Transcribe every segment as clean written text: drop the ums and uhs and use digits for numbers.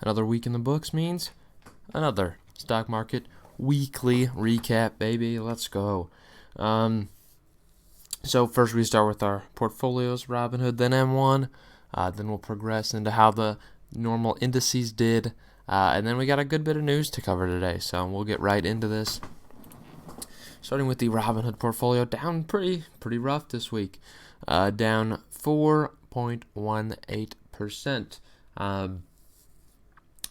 Another week in the books means another stock market weekly recap, baby. Let's go. So first we start with our portfolios, Robinhood, then M1. Then we'll progress into how the normal indices did. And then we got a good bit of news to cover today, so we'll get right into this. Starting with the Robinhood portfolio, down pretty rough this week. Down 4.18%.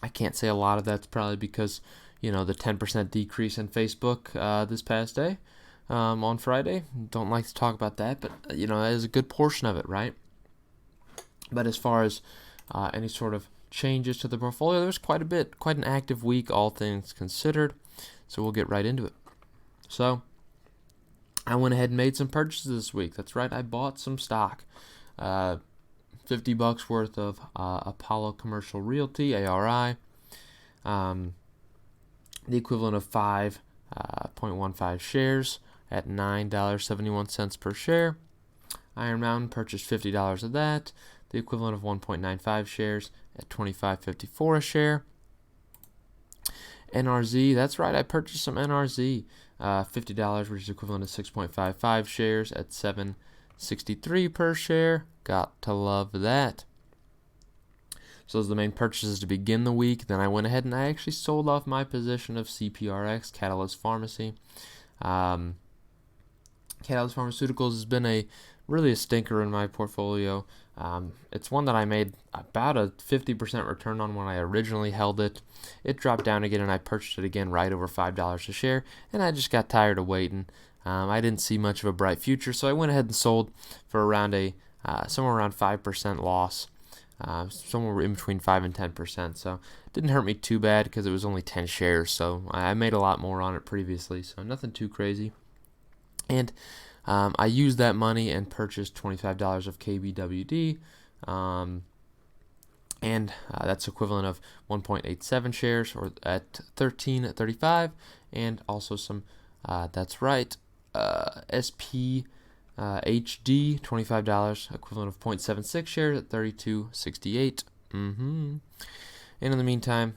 I can't say a lot of that's probably because, the 10% decrease in Facebook this past day on Friday. Don't like to talk about that, but, that is a good portion of it, right? But as far as any sort of changes to the portfolio, there's quite an active week, all things considered. So we'll get right into it. So I went ahead and made some purchases this week. That's right, I bought some stock. $50 worth of Apollo Commercial Realty, ARI. The equivalent of 5.15 shares at $9.71 per share. Iron Mountain purchased $50 of that. The equivalent of 1.95 shares at $25.54 a share. NRZ, that's right, I purchased some NRZ. $50, which is equivalent to 6.55 shares at $7.63 per share. Got to love that. So those are the main purchases to begin the week. Then I went ahead and I actually sold off my position of CPRX, Catalyst Pharmacy. Catalyst Pharmaceuticals has been really a stinker in my portfolio. It's one that I made about a 50% return on when I originally held it. It dropped down again, and I purchased it again right over $5 a share, and I just got tired of waiting. I didn't see much of a bright future, so I went ahead and sold for somewhere around 5% loss, somewhere in between 5 and 10%. So it didn't hurt me too bad because it was only 10 shares, so I made a lot more on it previously, so nothing too crazy. And I used that money and purchased $25 of KBWD, and that's equivalent of 1.87 shares, or at $13.35, and also some, that's right, SPHD, $25, equivalent of 0.76 shares at $32.68. And in the meantime,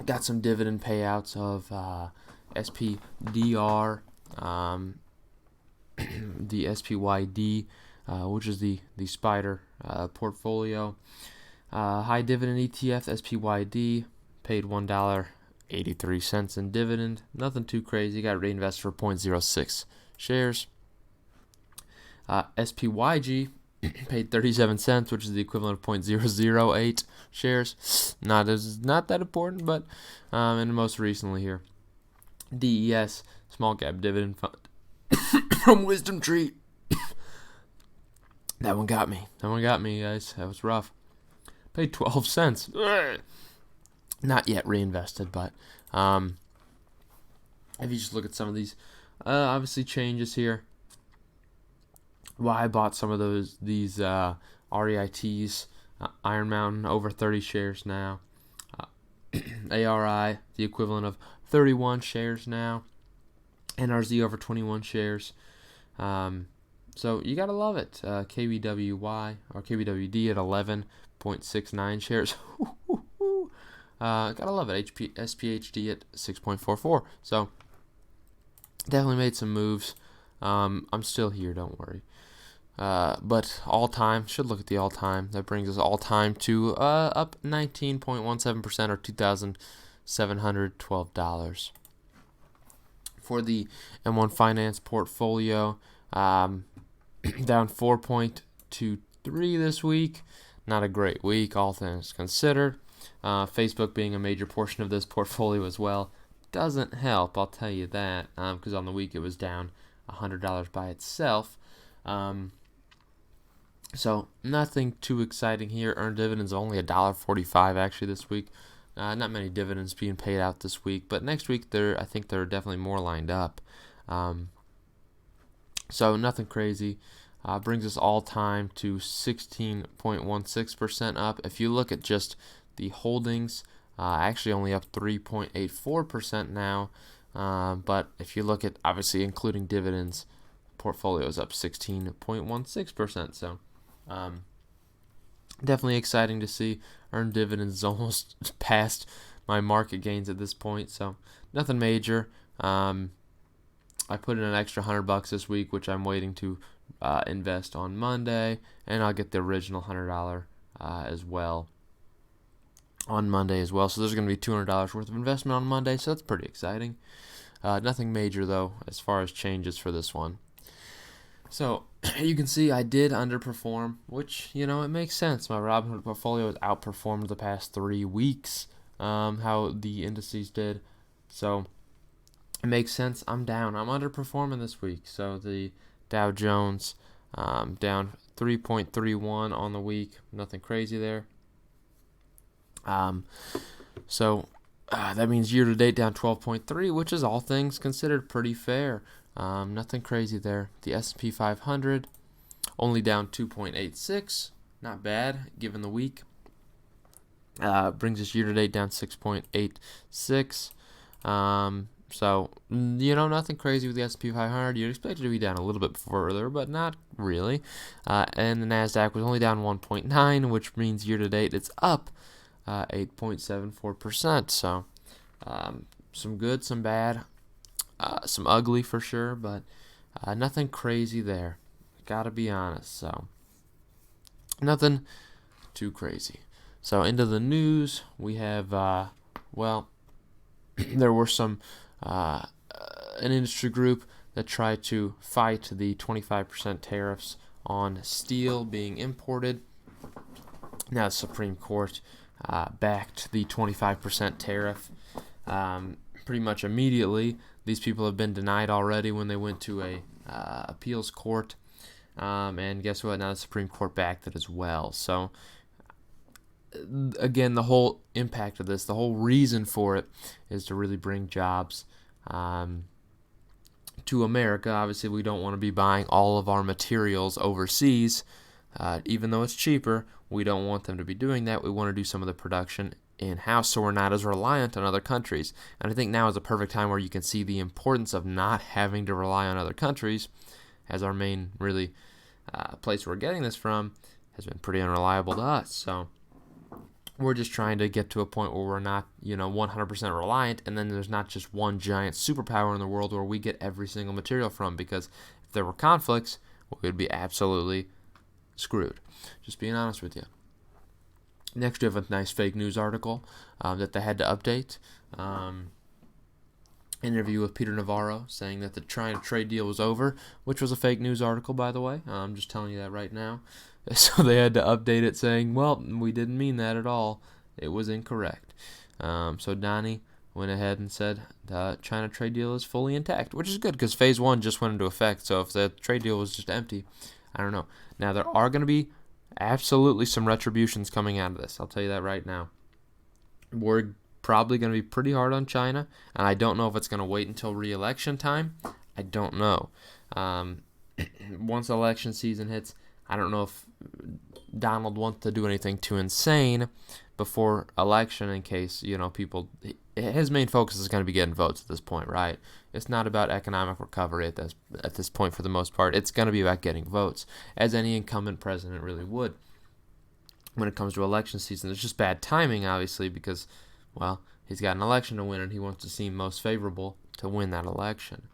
got some dividend payouts of SPDR, the SPYD, which is the Spider portfolio. High dividend ETF, SPYD, paid $1.83 in dividend. Nothing too crazy. Got reinvested for 0.06 shares. SPYG paid 37 cents, which is the equivalent of 0.008 shares. Not that important, but and most recently here, DES, small cap dividend fund from Wisdom Tree. That one got me, guys. That was rough. Paid 12 cents. Not yet reinvested, but if you just look at some of these, obviously changes here. Why I bought some of these REITs. Iron Mountain over 30 shares now. ARI, the equivalent of 31 shares now. NRZ over 21 shares. So you gotta love it. KBWY or KBWD at 11.69 shares. Gotta love it. SPHD at 6.44. So definitely made some moves. I'm still here, don't worry. But all-time, should look at the all-time. That brings us all-time to up 19.17%, or $2,712. For the M1 Finance portfolio, down 4.23 this week. Not a great week, all things considered. Facebook being a major portion of this portfolio as well doesn't help, I'll tell you that, because on the week it was down $100 by itself. So nothing too exciting here. Earned dividends of only $1.45 actually this week. Not many dividends being paid out this week, but next week I think there are definitely more lined up. So nothing crazy. Brings us all time to 16.16% up. If you look at just the holdings, actually only up 3.84% now. But if you look at, obviously including dividends, portfolio is up 16.16%. So Definitely exciting to see. Earned dividends is almost past my market gains at this point, so nothing major. I put in an extra $100 this week, which I'm waiting to invest on Monday, and I'll get the original $100 as well on Monday as well. So there's going to be $200 worth of investment on Monday, so that's pretty exciting. Nothing major though as far as changes for this one. So you can see I did underperform, which, it makes sense. My Robinhood portfolio has outperformed the past 3 weeks, how the indices did. So it makes sense. I'm down. I'm underperforming this week. So the Dow Jones down 3.31 on the week. Nothing crazy there. So that means year to date down 12.3, which is all things considered pretty fair. Nothing crazy there. The S&P 500 only down 2.86. Not bad given the week. Brings us year to date down 6.86. So, nothing crazy with the S&P 500. You'd expect it to be down a little bit further, but not really. And the NASDAQ was only down 1.9, which means year to date it's up 8.74%. So, some good, some bad, some ugly for sure, but nothing crazy there. Gotta be honest. So, nothing too crazy. So, into the news, we have, there were some an industry group that tried to fight the 25% tariffs on steel being imported. Now the Supreme Court backed the 25% tariff pretty much immediately. These people have been denied already when they went to a appeals court, and guess what? Now the Supreme Court backed it as well. So again, the whole impact of this, the whole reason for it is to really bring jobs to America. Obviously, we don't want to be buying all of our materials overseas. Even though it's cheaper, we don't want them to be doing that. We want to do some of the production in-house so we're not as reliant on other countries. And I think now is a perfect time where you can see the importance of not having to rely on other countries, as our main really place we're getting this from has been pretty unreliable to us. So we're just trying to get to a point where we're not, 100% reliant, and then there's not just one giant superpower in the world where we get every single material from, because if there were conflicts, we would be absolutely screwed. Just being honest with you. Next, we have a nice fake news article that they had to update. Interview with Peter Navarro saying that the China trade deal was over, which was a fake news article, by the way. I'm just telling you that right now. So they had to update it saying, well, we didn't mean that at all. It was incorrect. So Donnie went ahead and said the China trade deal is fully intact, which is good because phase one just went into effect. So if the trade deal was just empty, I don't know. Now, there are going to be absolutely some retributions coming out of this. I'll tell you that right now. We're probably going to be pretty hard on China, and I don't know if it's going to wait until re-election time. I don't know. Once election season hits, I don't know if Donald wants to do anything too insane before election in case, people... His main focus is going to be getting votes at this point, right? It's not about economic recovery at this point for the most part. It's going to be about getting votes, as any incumbent president really would. When it comes to election season, it's just bad timing, obviously, because, well, he's got an election to win, and he wants to seem most favorable to win that election.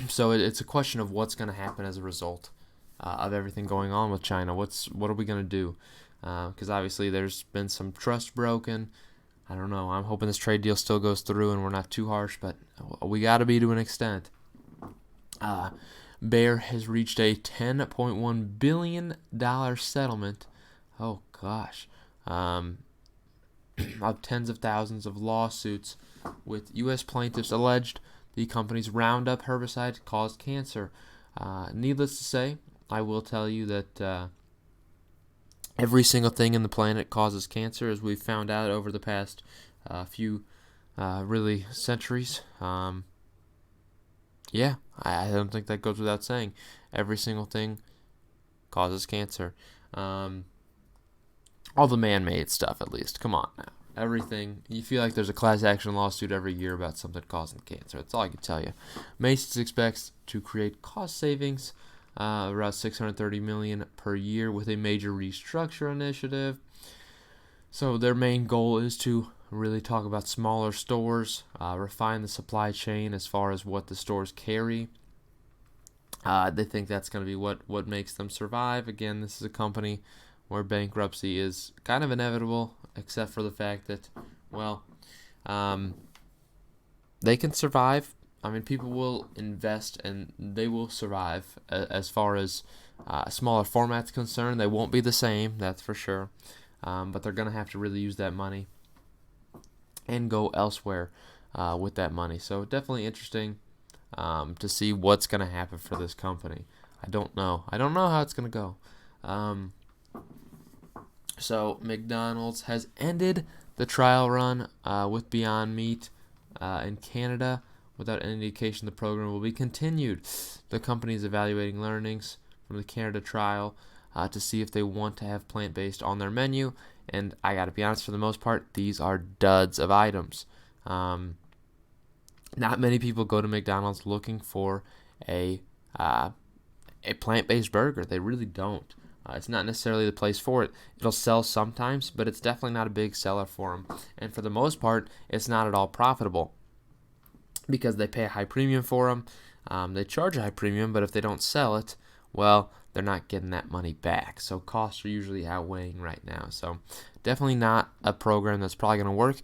So it's a question of what's going to happen as a result of everything going on with China. What are we going to do? Because obviously there's been some trust broken. I don't know. I'm hoping this trade deal still goes through and we're not too harsh, but we got to be to an extent. Bayer has reached a $10.1 billion settlement. Oh, gosh. Of tens of thousands of lawsuits with U.S. plaintiffs alleged the company's Roundup herbicide caused cancer. Needless to say, I will tell you that every single thing in the planet causes cancer, as we've found out over the past few really centuries. Yeah, I don't think that goes without saying. Every single thing causes cancer. All the man-made stuff, at least. Come on now. Everything. You feel like there's a class action lawsuit every year about something causing cancer. That's all I can tell you. Macy's expects to create cost savings around $630 million per year with a major restructure initiative. So their main goal is to really talk about smaller stores, refine the supply chain as far as what the stores carry. They think that's going to be what makes them survive. Again, this is a company where bankruptcy is kind of inevitable, except for the fact that, well, they can survive. I mean, people will invest and they will survive. As far as smaller formats concerned, they won't be the same, that's for sure. But they're going to have to really use that money and go elsewhere with that money. So definitely interesting to see what's going to happen for this company. I don't know how it's going to go. So McDonald's has ended the trial run with Beyond Meat in Canada without any indication the program will be continued. The company is evaluating learnings from the Canada trial to see if they want to have plant-based on their menu. And I got to be honest, for the most part, these are duds of items. Not many people go to McDonald's looking for a plant-based burger. They really don't. It's not necessarily the place for it. It'll sell sometimes, but it's definitely not a big seller for them. And for the most part, it's not at all profitable because they pay a high premium for them. They charge a high premium, but if they don't sell it, well, they're not getting that money back. So costs are usually outweighing right now. So definitely not a program that's probably going to work.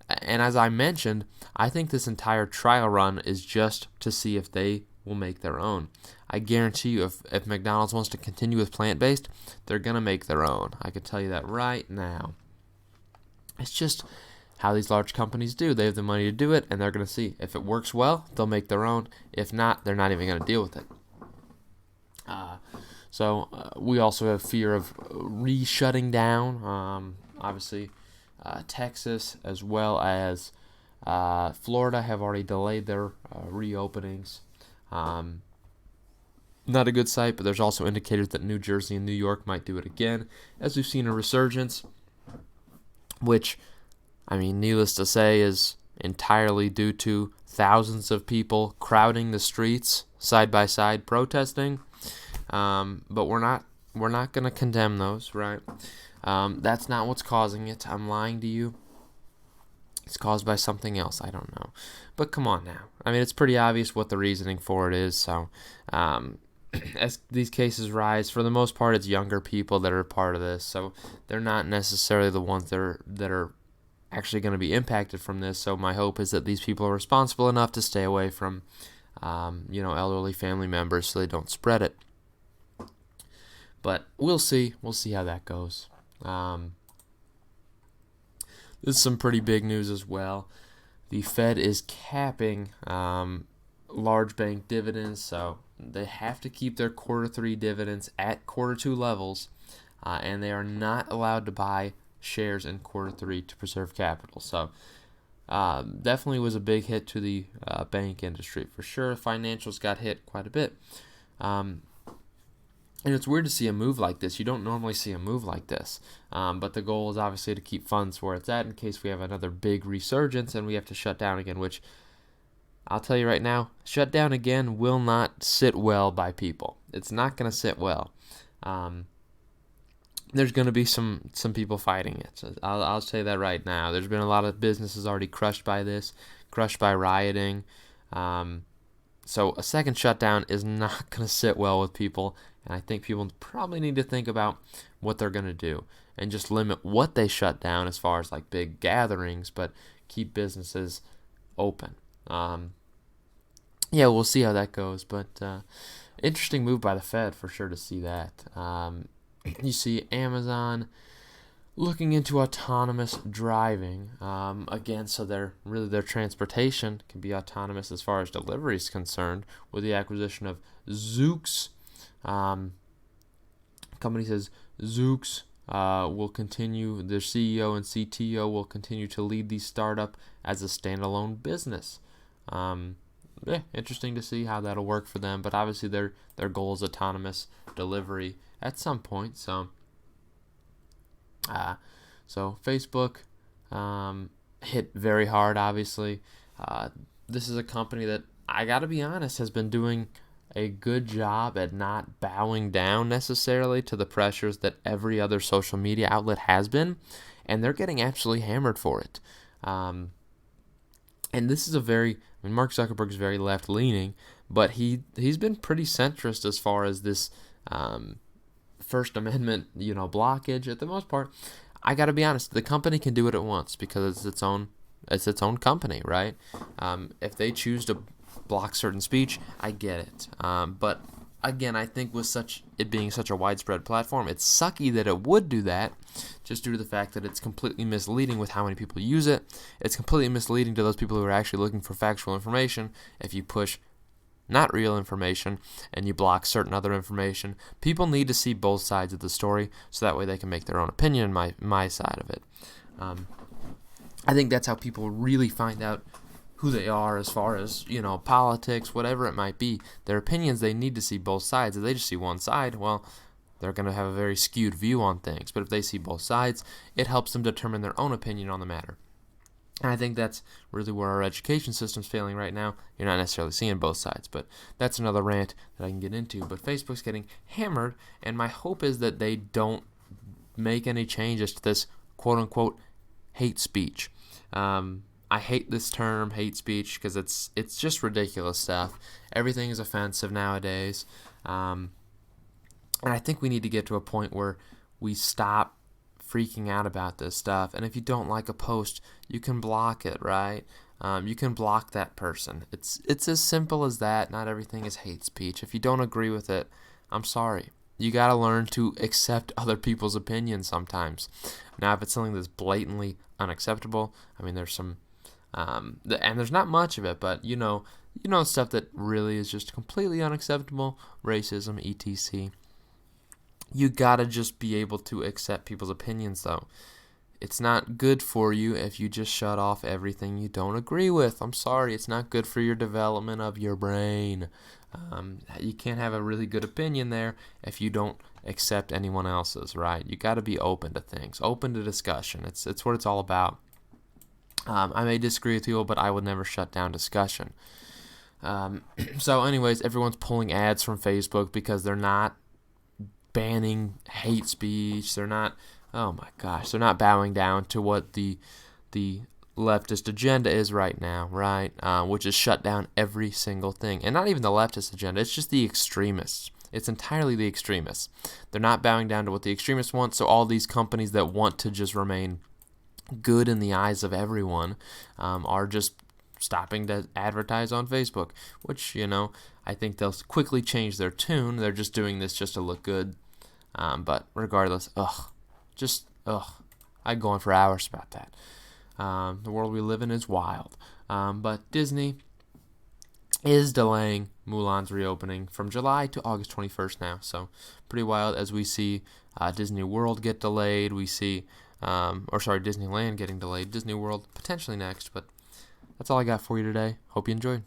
And as I mentioned, I think this entire trial run is just to see if they will make their own. I guarantee you if McDonald's wants to continue with plant-based, they're going to make their own. I can tell you that right now. It's just how these large companies do. They have the money to do it, and they're going to see. If it works well, they'll make their own. If not, they're not even going to deal with it. So we also have fear of re-shutting down. Obviously, Texas as well as Florida have already delayed their reopenings. Not a good sight, but there's also indicators that New Jersey and New York might do it again, as we've seen a resurgence, which, I mean, needless to say, is entirely due to thousands of people crowding the streets side by side protesting. But we're not going to condemn those, right? That's not what's causing it. I'm lying to you. It's caused by something else. I don't know. But come on now. I mean, it's pretty obvious what the reasoning for it is. So, as these cases rise, for the most part, it's younger people that are part of this. So they're not necessarily the ones that are actually going to be impacted from this. So my hope is that these people are responsible enough to stay away from, elderly family members so they don't spread it. But we'll see. We'll see how that goes. This is some pretty big news as well. The Fed is capping large bank dividends, so they have to keep their quarter 3 dividends at quarter 2 levels, and they are not allowed to buy shares in quarter 3 to preserve capital. So definitely was a big hit to the bank industry for sure. Financials got hit quite a bit. And it's weird to see a move like this. You don't normally see a move like this. But the goal is obviously to keep funds where it's at in case we have another big resurgence and we have to shut down again, which I'll tell you right now, shut down again will not sit well by people. It's not going to sit well. There's going to be some people fighting it. So I'll say that right now. There's been a lot of businesses already crushed by this, crushed by rioting. So a second shutdown is not going to sit well with people. And I think people probably need to think about what they're going to do and just limit what they shut down as far as like big gatherings, but keep businesses open. We'll see how that goes, but interesting move by the Fed for sure to see that. You see Amazon looking into autonomous driving again, so their transportation can be autonomous as far as delivery is concerned with the acquisition of Zoox. Company says Zoox will continue, their CEO and CTO will continue to lead the startup as a standalone business. Interesting to see how that'll work for them, but obviously their goal is autonomous delivery at some point. So Facebook hit very hard, obviously. This is a company that, I gotta be honest, has been doing a good job at not bowing down necessarily to the pressures that every other social media outlet has been, and they're getting absolutely hammered for it. And this is Mark Zuckerberg's very left-leaning, but he's been pretty centrist as far as this First Amendment, blockage. At the most part, I got to be honest, the company can do what it wants because it's its own company, right? If they choose to block certain speech, I get it. But again, I think with it being such a widespread platform, it's sucky that it would do that, just due to the fact that it's completely misleading with how many people use it. It's completely misleading to those people who are actually looking for factual information. If you push not real information and you block certain other information, people need to see both sides of the story so that way they can make their own opinion on my side of it. I think that's how people really find out who they are as far as, politics, whatever it might be. Their opinions, they need to see both sides. If they just see one side, well, they're going to have a very skewed view on things. But if they see both sides, it helps them determine their own opinion on the matter. And I think that's really where our education system's failing right now. You're not necessarily seeing both sides, but that's another rant that I can get into. But Facebook's getting hammered, and my hope is that they don't make any changes to this quote-unquote hate speech. I hate this term, hate speech, because it's just ridiculous stuff. Everything is offensive nowadays. And I think we need to get to a point where we stop freaking out about this stuff. And if you don't like a post, you can block it, right? You can block that person. It's as simple as that. Not everything is hate speech. If you don't agree with it, I'm sorry. You got to learn to accept other people's opinions sometimes. Now, if it's something that's blatantly unacceptable, there's some and there's not much of it, but stuff that really is just completely unacceptable, racism, etc. You gotta just be able to accept people's opinions, though. It's not good for you if you just shut off everything you don't agree with. I'm sorry, it's not good for your development of your brain. You can't have a really good opinion there if you don't accept anyone else's, right? You gotta be open to things, open to discussion. It's what it's all about. I may disagree with people, but I would never shut down discussion. So anyways, everyone's pulling ads from Facebook because they're not banning hate speech. They're not, oh my gosh, they're not bowing down to what the leftist agenda is right now, right? Which is shut down every single thing. And not even the leftist agenda, it's just the extremists. It's entirely the extremists. They're not bowing down to what the extremists want, so all these companies that want to just remain good in the eyes of everyone are just stopping to advertise on Facebook, which, I think they'll quickly change their tune. They're just doing this just to look good. But regardless, I'd go on for hours about that. The world we live in is wild. But Disney is delaying Mulan's reopening from July to August 21st now. So pretty wild as we see Disney World get delayed. We see Disneyland getting delayed. Disney World potentially next, but that's all I got for you today. Hope you enjoyed.